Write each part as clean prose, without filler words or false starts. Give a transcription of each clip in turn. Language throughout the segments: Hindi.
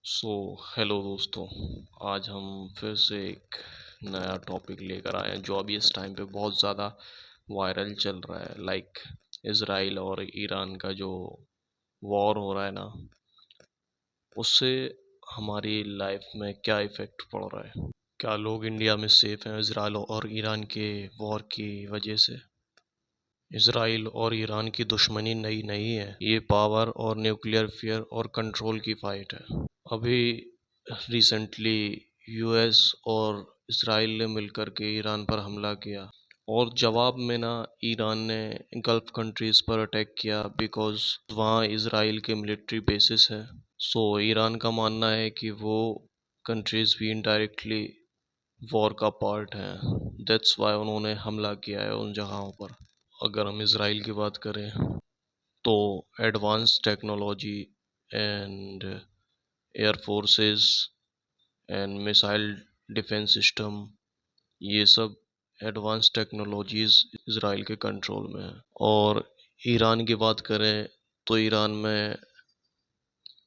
सो हेलो दोस्तों। आज हम फिर से एक नया टॉपिक लेकर आए हैं जो अभी इस टाइम पे बहुत ज़्यादा वायरल चल रहा है। लाइक इसराइल और ईरान का जो वॉर हो रहा है ना, उससे हमारी लाइफ में क्या इफ़ेक्ट पड़ रहा है। क्या लोग इंडिया में सेफ हैं इसराइल और ईरान के वॉर की वजह से? इसराइल और ईरान की दुश्मनी नई नहीं है, ये पावर और न्यूक्लियर फियर और कंट्रोल की फाइट है। अभी रिसेंटली यूएस और इसराइल ने मिलकर के ईरान पर हमला किया और जवाब में ना ईरान ने गल्फ कंट्रीज पर अटैक किया बिकॉज वहाँ इसराइल के मिलिट्री बेसिस है। सो ईरान का मानना है कि वो कंट्रीज भी इनडायरेक्टली वॉर का पार्ट हैं। दैट्स वाई उन्होंने हमला किया है उन जगहों पर। अगर हम इसराइल की बात करें तो advance technology and air forces and missile defence system, ये सब एडवांस टेक्नोलॉजीज इसराइल के कंट्रोल में है। और ईरान की बात करें तो ईरान में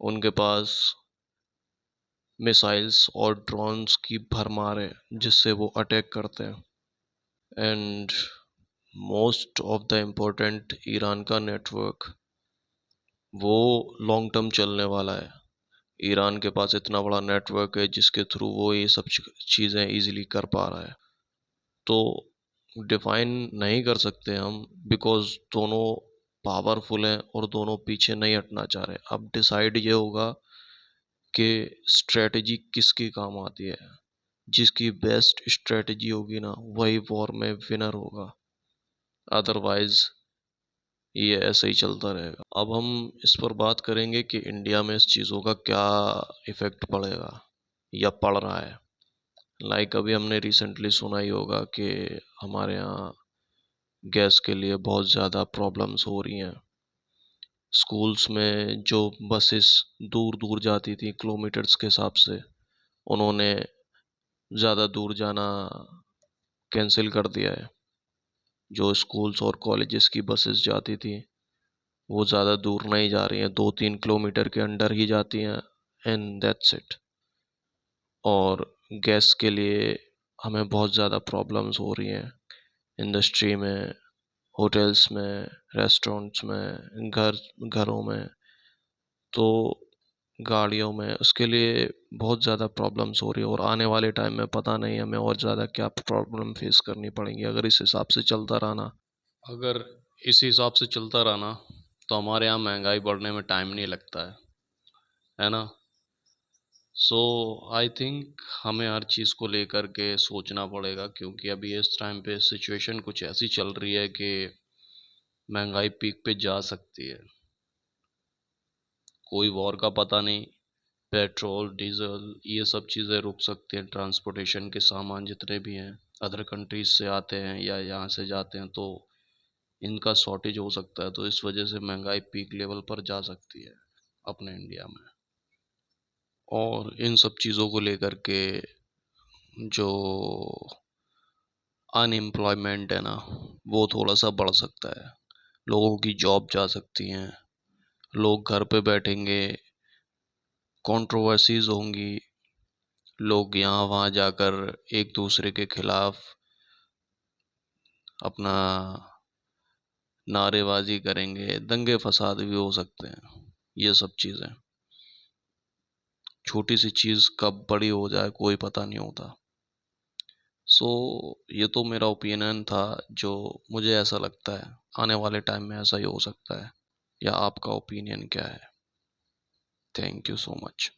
उनके पास मिसाइल्स और ड्रोन्स की भरमार है जिससे वो अटैक करते हैं। And most of the important, Iran का नेटवर्क वो लॉन्ग टर्म चलने वाला है। ईरान के पास इतना बड़ा नेटवर्क है जिसके थ्रू वो ये सब चीज़ें इजीली कर पा रहा है। तो डिफाइन नहीं कर सकते हम बिकॉज दोनों पावरफुल हैं और दोनों पीछे नहीं हटना चाह रहे। अब डिसाइड ये होगा कि स्ट्रेटजी किसकी काम आती है। जिसकी बेस्ट स्ट्रेटजी होगी ना, वही वॉर में विनर होगा। अदरवाइज ये ऐसे ही चलता रहेगा। अब हम इस पर बात करेंगे कि इंडिया में इस चीज़ों का क्या इफेक्ट पड़ेगा या पड़ रहा है। लाइक अभी हमने रिसेंटली सुना ही होगा कि हमारे यहाँ गैस के लिए बहुत ज़्यादा प्रॉब्लम्स हो रही हैं। स्कूल्स में जो बसेस दूर दूर जाती थी किलोमीटर्स के हिसाब से, उन्होंने ज़्यादा दूर जाना कैंसिल कर दिया है। जो स्कूल्स और कॉलेजेस की बसेस जाती थी वो ज़्यादा दूर नहीं जा रही हैं, 2-3 किलोमीटर के अंडर ही जाती हैं। And that's it. और गैस के लिए हमें बहुत ज़्यादा प्रॉब्लम्स हो रही हैं इंडस्ट्री में, होटल्स में, रेस्टोरेंट्स में, घरों में, तो गाड़ियों में, उसके लिए बहुत ज़्यादा प्रॉब्लम्स हो रही है। और आने वाले टाइम में पता नहीं हमें और ज़्यादा क्या प्रॉब्लम फेस करनी पड़ेंगी अगर इस हिसाब से चलता रहा ना। अगर इस हिसाब से चलता रहा ना तो हमारे यहाँ महंगाई बढ़ने में टाइम नहीं लगता है ना। सो आई थिंक हमें हर चीज़ को लेकर के सोचना पड़ेगा क्योंकि अभी इस टाइम पे सिचुएशन कुछ ऐसी चल रही है कि महंगाई पीक पे जा सकती है। कोई वॉर का पता नहीं, पेट्रोल डीजल ये सब चीज़ें रुक सकती हैं। ट्रांसपोर्टेशन के सामान जितने भी हैं अदर कंट्रीज से आते हैं या यहाँ से जाते हैं तो इनका शॉर्टेज हो सकता है। तो इस वजह से महंगाई पीक लेवल पर जा सकती है अपने इंडिया में। और इन सब चीज़ों को लेकर के जो अनएम्प्लॉयमेंट है ना, वो थोड़ा सा बढ़ सकता है। लोगों की जॉब जा सकती हैं, लोग घर पे बैठेंगे, कंट्रोवर्सीज होंगी, लोग यहाँ वहाँ जाकर एक दूसरे के खिलाफ अपना नारेबाजी करेंगे, दंगे फसाद भी हो सकते हैं। ये सब चीज़ें, छोटी सी चीज़ कब बड़ी हो जाए कोई पता नहीं होता। सो ये तो मेरा ओपिनियन था, जो मुझे ऐसा लगता है आने वाले टाइम में ऐसा ही हो सकता है। या आपका ओपिनियन क्या है? Thank you so much.